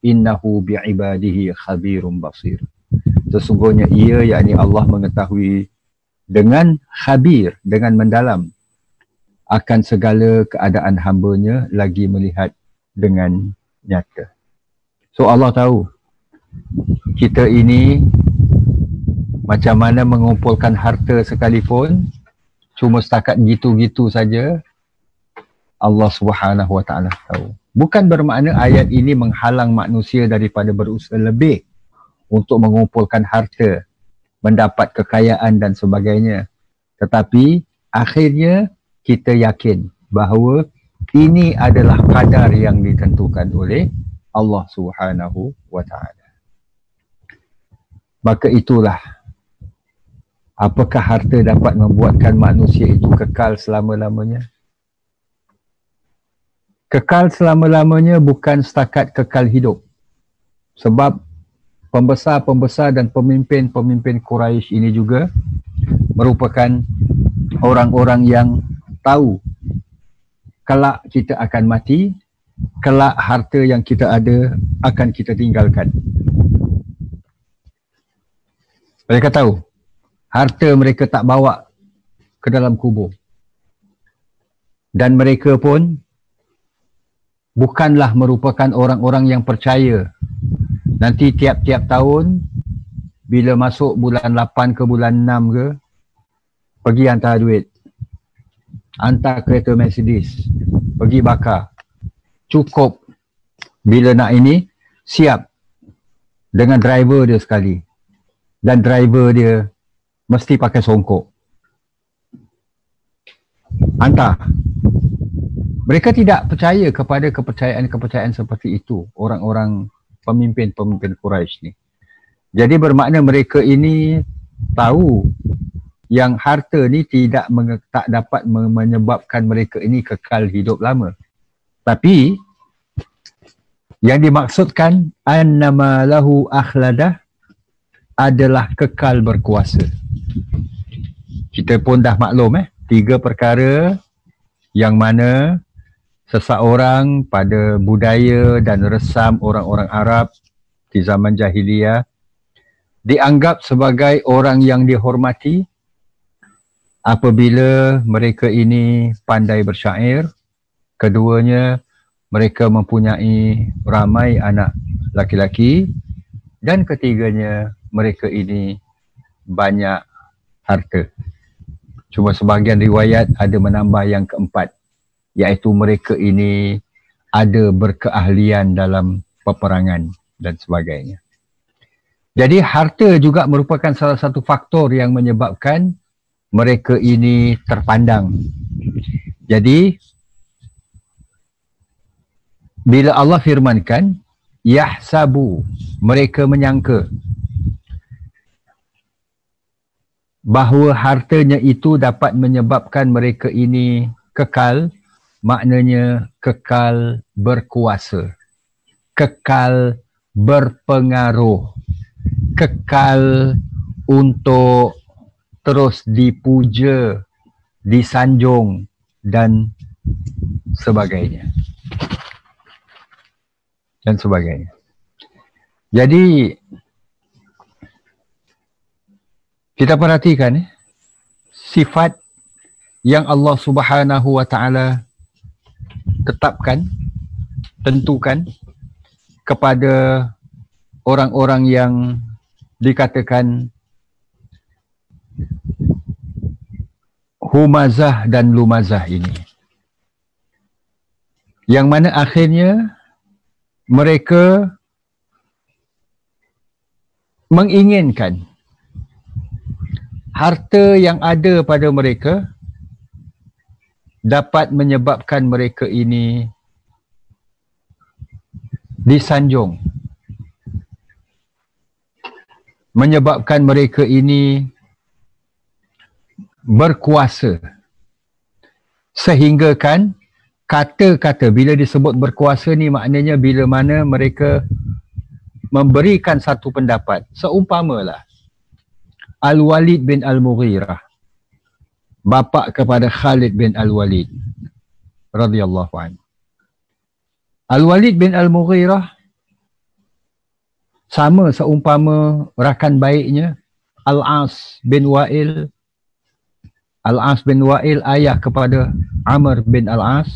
Innahu bi'ibadihi khabirum basir. Sesungguhnya ia, yakni Allah, mengetahui dengan khabir, dengan mendalam akan segala keadaan hambanya, lagi melihat dengan nyata. So Allah tahu kita ini macam mana mengumpulkan harta sekalipun, cuma setakat gitu-gitu saja, Allah Subhanahu Wa Taala tahu. Bukan bermakna ayat ini menghalang manusia daripada berusaha lebih untuk mengumpulkan harta, mendapat kekayaan dan sebagainya. Tetapi akhirnya kita yakin bahawa ini adalah kadar yang ditentukan oleh Allah Subhanahu Wa Taala. Maka itulah, apakah harta dapat membuatkan manusia itu kekal selama-lamanya? Kekal selama-lamanya bukan setakat kekal hidup. Sebab pembesar-pembesar dan pemimpin-pemimpin Quraisy ini juga merupakan orang-orang yang tahu kelak kita akan mati, kelak harta yang kita ada akan kita tinggalkan. Mereka tahu harta mereka tak bawa ke dalam kubur. Dan mereka pun bukanlah merupakan orang-orang yang percaya nanti tiap-tiap tahun bila masuk bulan 8 ke bulan 6 ke, pergi hantar duit, hantar kereta Mercedes, pergi bakar. Cukup bila nak ini, siap dengan driver dia sekali. Dan driver dia mesti pakai songkok. Hantar. Mereka tidak percaya kepada kepercayaan-kepercayaan seperti itu, orang-orang pemimpin-pemimpin Quraisy ni. Jadi bermakna mereka ini tahu yang harta ni tak dapat menyebabkan mereka ini kekal hidup lama. Tapi yang dimaksudkan annama lahu akhladah adalah kekal berkuasa. Kita pun dah maklum 3 perkara yang mana seseorang pada budaya dan resam orang-orang Arab di zaman jahiliyah dianggap sebagai orang yang dihormati apabila mereka ini pandai bersyair. Keduanya, mereka mempunyai ramai anak laki-laki. Dan ketiganya, mereka ini banyak harta. Cuma sebahagian riwayat ada menambah yang keempat, iaitu mereka ini ada berkeahlian dalam peperangan dan sebagainya. Jadi harta juga merupakan salah satu faktor yang menyebabkan mereka ini terpandang. Jadi bila Allah firmankan yahsabu, mereka menyangka bahawa hartanya itu dapat menyebabkan mereka ini kekal, maknanya kekal berkuasa, kekal berpengaruh, kekal untuk terus dipuja, disanjung dan sebagainya. Dan sebagainya. Jadi kita perhatikan sifat yang Allah Subhanahu wa taala tetapkan, tentukan kepada orang-orang yang dikatakan humazah dan lumazah ini. Yang mana akhirnya mereka menginginkan harta yang ada pada mereka dapat menyebabkan mereka ini disanjung, menyebabkan mereka ini berkuasa, sehingga kan kata-kata bila disebut berkuasa ni maknanya bila mana mereka memberikan satu pendapat. Seumpamalah Al-Walid bin Al-Mughirah, bapa kepada Khalid bin Al-Walid radhiyallahu anhu. Al-Walid bin Al-Mughirah sama seumpama rakan baiknya Al-As bin Wa'il. Al-As bin Wa'il ayah kepada Amr bin Al-As.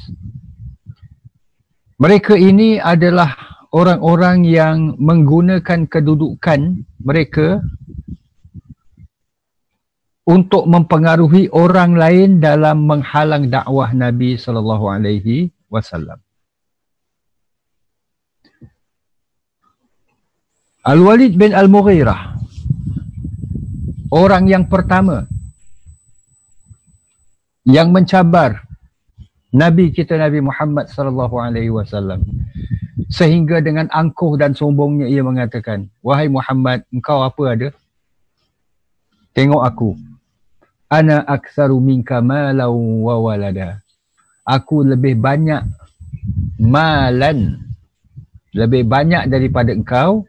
Mereka ini adalah orang-orang yang menggunakan kedudukan mereka untuk mempengaruhi orang lain dalam menghalang dakwah Nabi SAW. Al-Walid bin Al-Mughirah, orang yang pertama yang mencabar Nabi kita Nabi Muhammad SAW, sehingga dengan angkuh dan sombongnya ia mengatakan, wahai Muhammad, engkau apa ada? Tengok aku. Ana aktsaru minka malan wa walada. Aku lebih banyak malan, lebih banyak daripada engkau,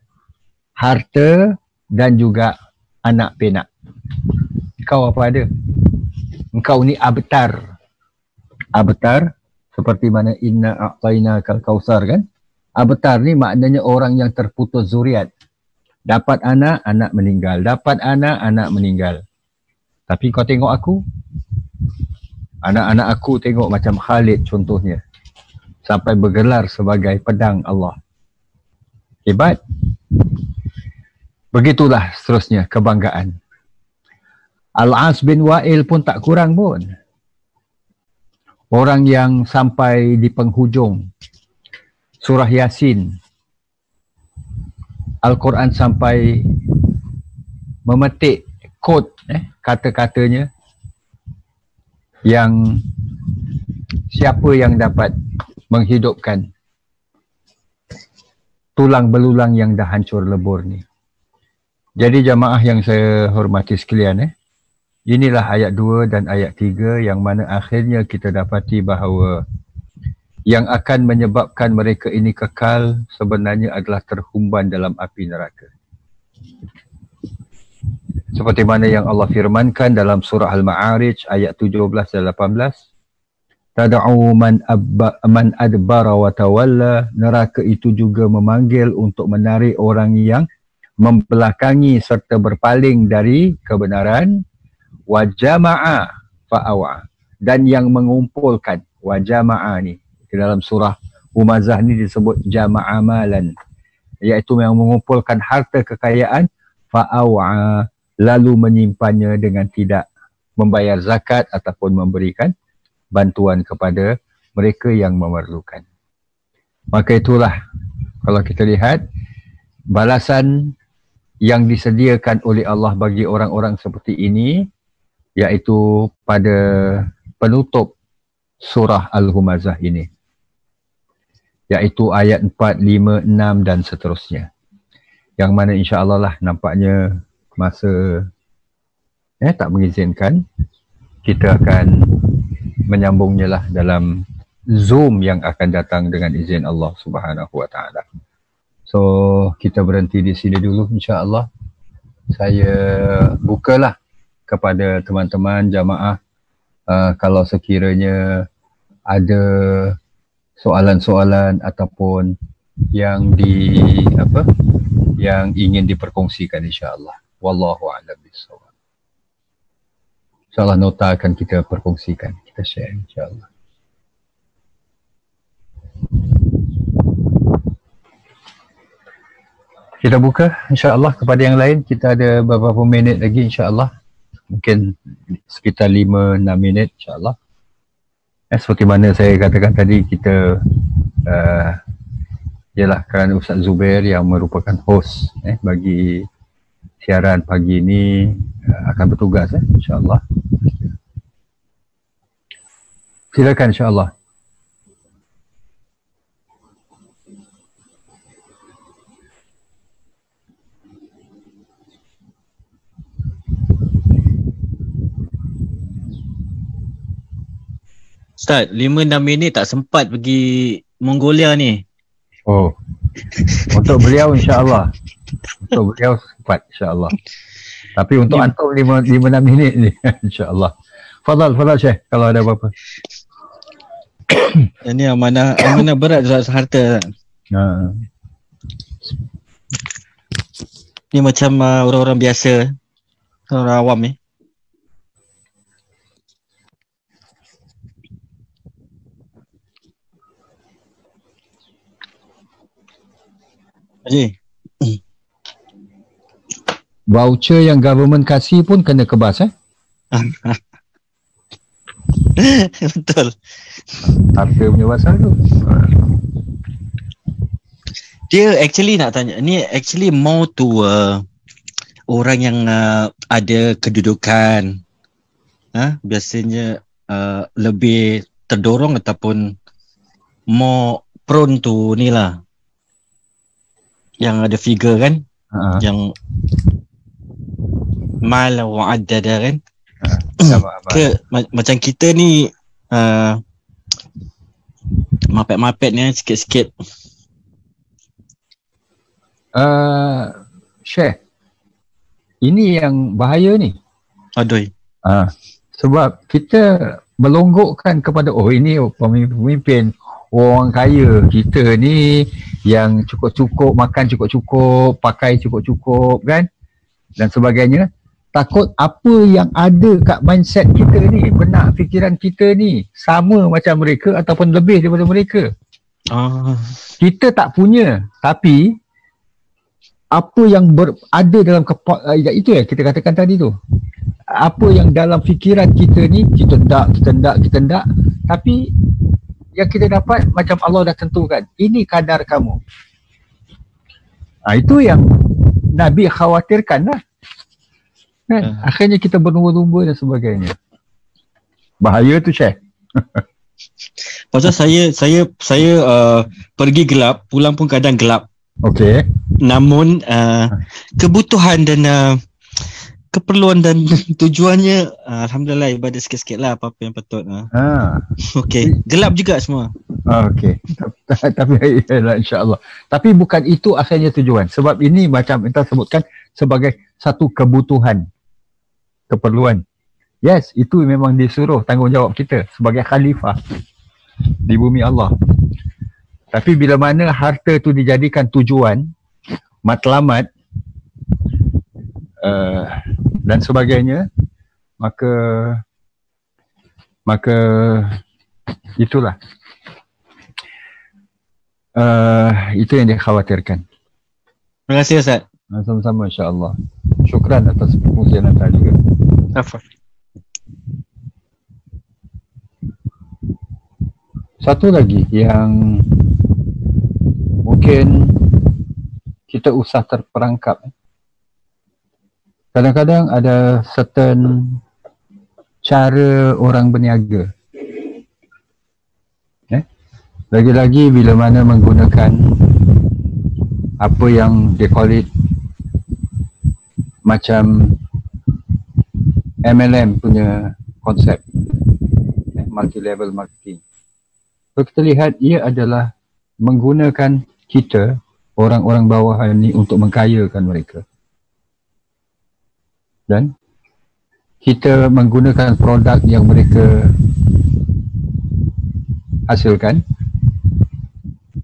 harta dan juga anak penak. Kau apa ada? Engkau ni abtar. Abtar seperti mana inna a'tainakal kausar kan? Abtar ni maknanya orang yang terputus zuriat. Dapat anak, anak meninggal. Dapat anak, anak meninggal. Tapi kau tengok aku, anak-anak aku tengok macam Khalid contohnya, sampai bergelar sebagai pedang Allah. Hebat. Begitulah seterusnya kebanggaan. Al-As bin Wa'il pun tak kurang pun. Orang yang sampai di penghujung surah Yasin, Al-Quran sampai memetik kod kata-katanya yang siapa yang dapat menghidupkan tulang belulang yang dah hancur lebur ni. Jadi jamaah yang saya hormati sekalian, inilah ayat 2 dan ayat 3 yang mana akhirnya kita dapati bahawa yang akan menyebabkan mereka ini kekal sebenarnya adalah terhumban dalam api neraka. Seperti mana yang Allah firmankan dalam surah Al-Ma'arij ayat 17 dan 18. Tad'u man adbara wa tawalla. Neraka itu juga memanggil untuk menarik orang yang membelakangi serta berpaling dari kebenaran. Wa jama'a fa'awa. Dan yang mengumpulkan. Wa jama'a ni. Di dalam surah Humazah ni disebut jama'a malan. Iaitu yang mengumpulkan harta kekayaan. Fa'awa. Lalu menyimpannya dengan tidak membayar zakat ataupun memberikan bantuan kepada mereka yang memerlukan. Maka itulah kalau kita lihat balasan yang disediakan oleh Allah bagi orang-orang seperti ini, iaitu pada penutup surah Al-Humazah ini. iaitu ayat 4, 5, 6 dan seterusnya. Yang mana insya-Allah lah nampaknya masa tak mengizinkan, kita akan menyambungnya lah dalam Zoom yang akan datang dengan izin Allah Subhanahu Wa Taala. So kita berhenti di sini dulu insya-Allah. Saya bukalah kepada teman-teman jamaah kalau sekiranya ada soalan-soalan ataupun yang yang ingin diperkongsikan insya-Allah. Wallahu a'lam bishawab. InsyaAllah nota akan kita perkongsikan, kita share insyaAllah. Kita buka insyaAllah kepada yang lain. Kita ada beberapa minit lagi insyaAllah. Mungkin sekitar 5-6 minit insyaAllah. Seperti mana saya katakan tadi, kita ialah kerana Ustaz Zubair yang merupakan host bagi siaran pagi ini akan bertugas insyaAllah. Silakan insyaAllah. Ustaz, 5-6 minit tak sempat pergi Mongolia ni. Oh, untuk beliau insyaAllah. Untuk beliau sempat insyaAllah. Tapi untuk antum 5-6 minit ni insyaAllah. Fadal Syekh kalau ada apa-apa. Ini amanah berat Ustaz harta. Ni macam orang-orang biasa, orang awam ni. Haji. Voucher yang government kasih pun kena kebas Betul. Harta punya pasal tu. Dia actually nak tanya, ni actually more to orang yang ada kedudukan. Biasanya lebih terdorong ataupun more prone to ni lah. Yang ada figure kan, yang mal wa'addada kan. Ke macam kita ni mapet-mapet ni sikit-sikit. Syekh, ini yang bahaya ni. Aduh. Sebab kita melonggokkan kepada ini pemimpin orang kaya kita ni yang cukup-cukup, makan cukup-cukup, pakai cukup-cukup kan dan sebagainya. Takut apa yang ada kat mindset kita ni, benak fikiran kita ni sama macam mereka ataupun lebih daripada mereka. Kita tak punya, tapi apa yang ada dalam itu kita katakan tadi tu, apa yang dalam fikiran kita ni, kita hendak, tapi yang kita dapat macam Allah dah tentukan, ini kadar kamu. Itu yang Nabi khawatirkan lah kan? Akhirnya kita berlumba-lumba dan sebagainya. Bahaya tu Syekh. Pasal saya pergi gelap, pulang pun kadang gelap. Okey. Namun kebutuhan dan keperluan dan tujuannya alhamdulillah ibadah sikit-sikit lah apa-apa yang patut. Okey, gelap juga semua. Okey. Tapi insya-Allah. Tapi bukan itu asalnya tujuan. Sebab ini macam kita sebutkan sebagai satu kebutuhan, keperluan. Yes, itu memang disuruh tanggungjawab kita sebagai khalifah di bumi Allah. Tapi bila mana harta tu dijadikan tujuan, matlamat dan sebagainya, maka itulah itu yang dikhawatirkan. Terima kasih Ustaz. Sama-sama insya-Allah. Syukran atas perkongsian anda juga. Afwan. Satu lagi yang mungkin kita usah terperangkap. Kadang-kadang ada certain cara orang berniaga. Lagi-lagi bila mana menggunakan apa yang they call it macam MLM punya konsep, multi-level marketing. So kita lihat ia adalah menggunakan kita, orang-orang bawahan ni, untuk mengkayakan mereka. Dan kita menggunakan produk yang mereka hasilkan,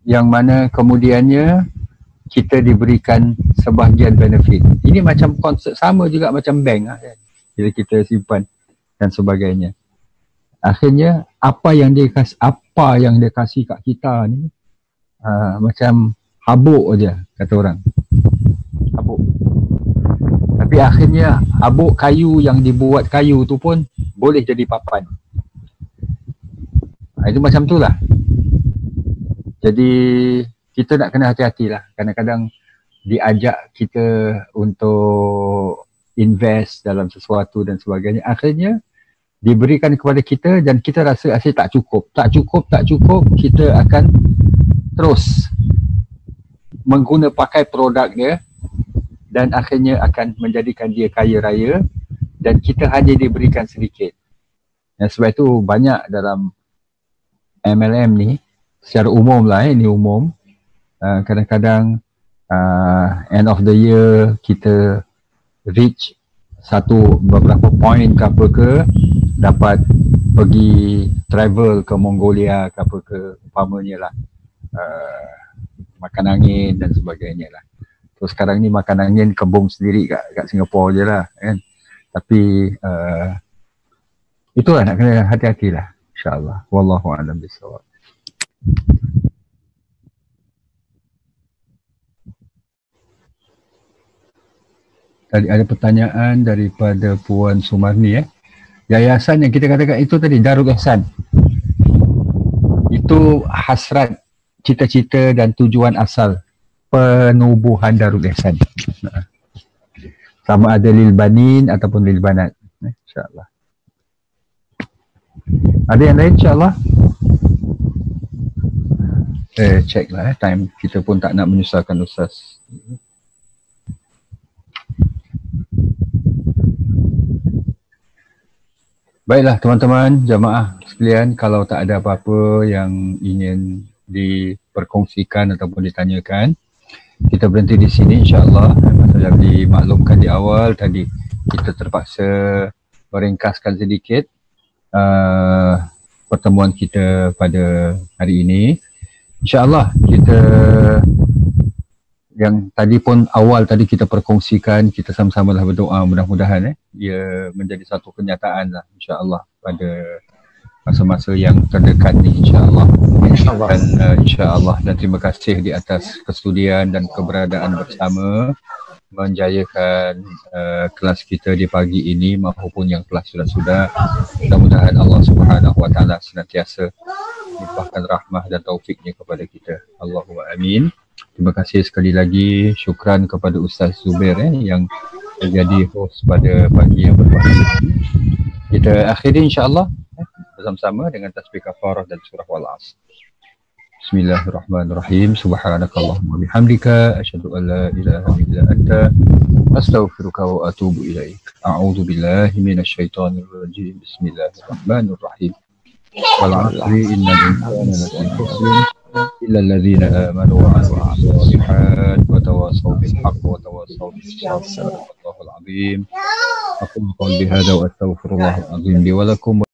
yang mana kemudiannya kita diberikan sebahagian benefit. Ini macam konsep sama juga macam bank lah, kan? Bila kita simpan dan sebagainya. Akhirnya apa yang dia kasih kat kita ni macam habuk aja, kata orang. Habuk. Tapi akhirnya habuk kayu yang dibuat kayu tu pun boleh jadi papan. Itu macam tu lah. Jadi kita nak kena hati-hatilah. Kadang-kadang diajak kita untuk invest dalam sesuatu dan sebagainya. Akhirnya diberikan kepada kita dan kita rasa asyik tak cukup. Tak cukup, kita akan terus pakai produk dia dan akhirnya akan menjadikan dia kaya raya dan kita hanya diberikan sedikit. Dan sebab itu banyak dalam MLM ni, secara umum lah, ini umum, kadang-kadang end of the year kita reach beberapa point ke apa ke, dapat pergi travel ke Mongolia ke apa ke, umpamanya lah, makan angin dan sebagainya lah. Terus sekarang ni makan angin kembung sendiri kat Singapura je lah, kan. Tapi itulah, nak kena hati-hatilah, insyaAllah. Wallahu a'lam bishawab. Tadi ada pertanyaan daripada Puan Sumarni. Yayasan yang kita katakan itu tadi, Darul Ihsan, itu hasrat, cita-cita dan tujuan asal penubuhan Darul Ihsan. Sama ada lil banin ataupun lil banat, insyaAllah. Ada yang lain insyaAllah? Check lah, time kita pun tak nak menyusahkan Ustaz. Baiklah teman-teman, jamaah sekalian, kalau tak ada apa-apa yang ingin diperkongsikan ataupun ditanyakan, kita berhenti di sini insyaAllah. Macam dimaklumkan di awal tadi, kita terpaksa meringkaskan sedikit pertemuan kita pada hari ini. InsyaAllah kita, yang tadi pun awal tadi kita perkongsikan, kita sama-sama lah berdoa mudah-mudahan ia menjadi satu kenyataan lah insyaAllah pada masa-masa yang terdekat ni insyaAllah. Dan insyaAllah, dan terima kasih di atas kesudian dan keberadaan bersama menjayakan kelas kita di pagi ini maupun yang kelas sudah-sudah. Mudah-mudahan Allah Subhanahu Wa Taala senantiasa limpahkan rahmah dan taufiknya kepada kita. Allahumma amin. Terima kasih sekali lagi, syukran kepada Ustaz Zubair yang menjadi host pada pagi yang berbahagia ini. Kita akhiri insyaAllah bersama-sama dengan tasbih kafarah dan surah Wal-Asr. Bismillahirrahmanirrahim. Subhanakallahumma bihamdika asyhadu an la ilaha illa anta astaghfiruka wa atubu ilaik. A'udzu billahi minasyaitonir rajim. Bismillahirrahmanirrahim. Wal 'asri innal insana lafi khusr illa alladhina amanu wa 'amilus shalihat wa tawassaw bil haqq wa tawassaw bis sabr. Sadaqallahul 'azim. Aqulu qawli hadha wa astaghfirullahal 'azim li wa lakum.